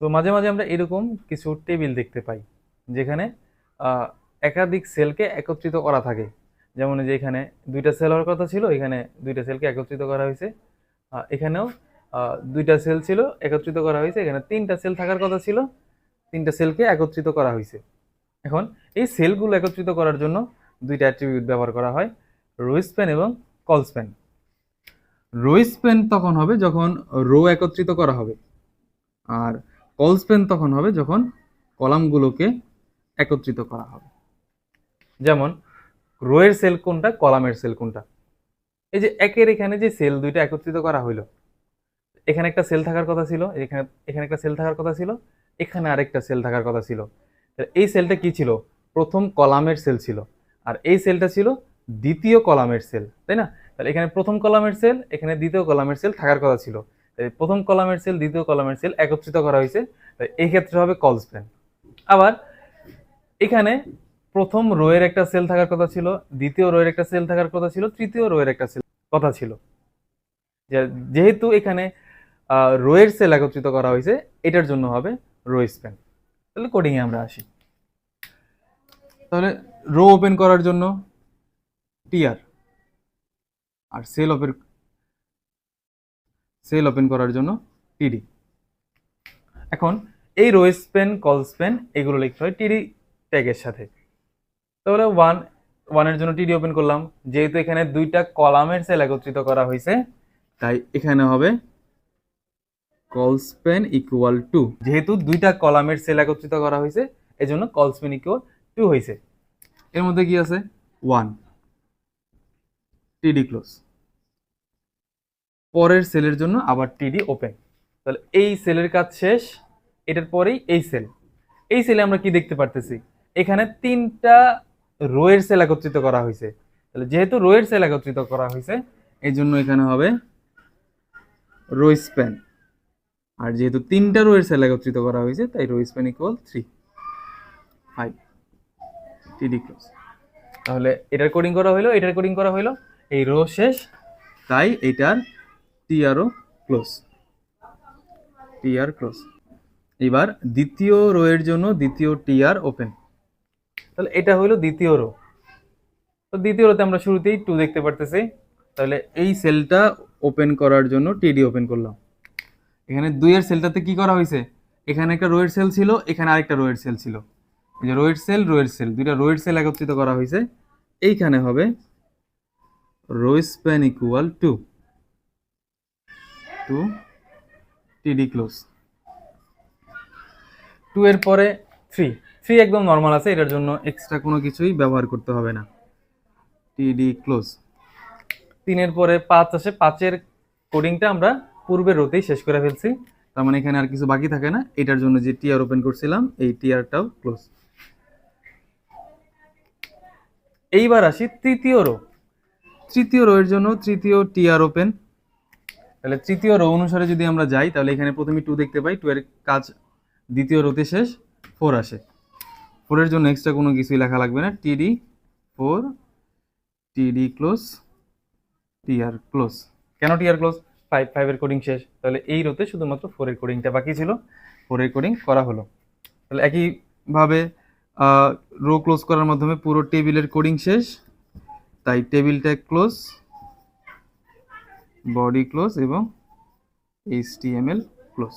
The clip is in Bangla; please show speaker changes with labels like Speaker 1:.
Speaker 1: তো মাঝে মাঝে আমরা এরকম কিছু টেবিল দেখতে পাই যেখানে একাধিক সেলকে একত্রিত করা থাকে। যেমন এই যে এখানে দুইটা সেল হওয়ার কথা ছিল, এখানে দুইটা সেলকে একত্রিত করা হয়েছে। এখানেও দুইটা সেল ছিল, একত্রিত করা হয়েছে। এখানে তিনটা সেল থাকার কথা ছিল, তিনটা সেলকে একত্রিত করা হয়েছে। এখন এই সেলগুলো একত্রিত করার জন্য দুইটা অ্যাট্রিবিউট ব্যবহার করা হয়, রো স্প্যান এবং কল স্প্যান। রো স্প্যান তখন হবে যখন রো একত্রিত করা হবে, আর কল স্প্যান তখন হবে যখন কলামগুলোকে একত্রিত করা হবে। যেমন রো এর সেল কোনটা, কলামের সেল কোনটা। এই যে একের এখানে যে সেল দুইটা একত্রিত করা হইলো, এখানে একটা সেল থাকার কথা ছিল, এখানে এখানে একটা সেল থাকার কথা ছিল, এখানে আরেকটা সেল থাকার কথা ছিল। এই সেলটা কি ছিল, প্রথম কলামের সেল ছিল, আর এই সেলটা ছিল দ্বিতীয় কলামের সেল, তাই না? তাহলে এখানে প্রথম কলামের সেল, এখানে দ্বিতীয় কলামের সেল থাকার কথা ছিল। প্রথম কলামের সেল দ্বিতীয় কলামের সেল একত্রিত করা হয়েছে, এই ক্ষেত্রে হবে কল স্প্যান। আবার এখানে প্রথম রো এর একটা সেল থাকার কথা ছিল, দ্বিতীয় রো এর একটা সেল থাকার কথা ছিল, তৃতীয় রো এর একটা সেল কথা ছিল। যেহেতু এখানে রো এর সেল একত্রিত করা হয়েছে, এটার জন্য হবে রো স্প্যান। তাহলে কোডিং এ আমরা আসি। তাহলে রো ওপেন করার জন্য টিআর, আর সেল ওপেন করার জন্য টিডি। এখন এই রো স্প্যান, কল স্প্যান এগুলো লিখতে হয় টিডি ট্যাগের সাথে। তাহলে ওয়ানের জন্য টিডি ওপেন করলাম, যেহেতু এখানে দুইটা কলামের সেল একত্রিত করা হয়েছে তাই এখানে হবে কল স্প্যান ইকুয়াল টু, যেহেতু দুইটা কলামের সেল একত্রিত করা হয়েছে এই জন্য কল স্প্যান ইকুয়াল টু হয়েছে। এর মধ্যে কি আছে, 1 টিডি ক্লোজ। পরের সেলের জন্য আবার টিডি ওপেন। তাহলে এই সেলের কাজ শেষ, এটার পরেই এই সেল। এই সেলে আমরা কি দেখতে পারতেছি, এখানে তিনটা রো এর সেল একত্রিত করা হয়েছে। তাহলে যেহেতু রো এর সেল একত্রিত করা হয়েছে এই জন্য এখানে হবে রো স্প্যান, আর যেহেতু তিনটা রো এর সেল একত্রিত করা হয়েছে তাই রো স্প্যান ইকুয়াল 3 5 টিডি ক্লোজ। তাহলে এটার কোডিং করা হইলো, এটার কোডিং করা হইলো, এই রো শেষ তাই এটার টিআরও ক্লোজ, টিআর ক্লোজ। এবার দ্বিতীয় রো এর জন্য দ্বিতীয় টিআর ওপেন। তাহলে এটা হলো দ্বিতীয় রো। তো দ্বিতীয় রোতে আমরা শুরুতেই 2 দেখতে পারতেছি। তাহলে এই সেলটা ওপেন করার জন্য টিডি ওপেন করলাম। এখানে 2 এর সেলটাতে কি করা হয়েছে, এখানে একটা রো এর সেল ছিল, এখানে আরেকটা রো এর সেল ছিল। এই যে রো এর সেল, রো এর সেল, দুইটা রো এর সেল একত্রিত করা হয়েছে। এইখানে হবে রো স্প্যান ইকুয়াল টু টিডি ক্লোজ। 2 এর পরে 3 একদম নর্মাল আছে, এটার জন্য এক্সট্রা কোনো কিছুই ব্যবহার করতে হবে না, টিডি ক্লোজ। 3 এর পরে 5 আসে, 5 এর কোডিংটা আমরা পূর্বের রোতেই শেষ করে ফেলছি, তার মানে এখানে আর কিছু বাকি থাকে না। এটার জন্য যে টিআর ওপেন করছিলাম এই টিআরটাও ক্লোজ। এইবার আসি তৃতীয় রো। তৃতীয় রো এর জন্য তৃতীয় টিআর ওপেন। তাহলে তৃতীয় রো অনুসারে যদি আমরা যাই তাহলে এখানে প্রথমে 2 দেখতে পাই, 2 এর কাজ দ্বিতীয় রোতে শেষ, 4 আসে। 4 এর জন্য এক্সট্রা কোনো কিছুই লেখা লাগবে না, টিডি 4 টিডি ক্লোজ টিআর ক্লোজ। কেন টিআর ক্লোজ, 5 এর কোডিং শেষ, তাহলে এই রোতে শুধুমাত্র 4 এর কোডিংটা বাকি ছিল, 4 এর কোডিং করা হলো। তাহলে একইভাবে রো ক্লোজ করার মাধ্যমে পুরো টেবিলের কোডিং শেষ, তাই টেবিলটা ক্লোজ, বডি ক্লোজ এবং HTML ক্লোজ।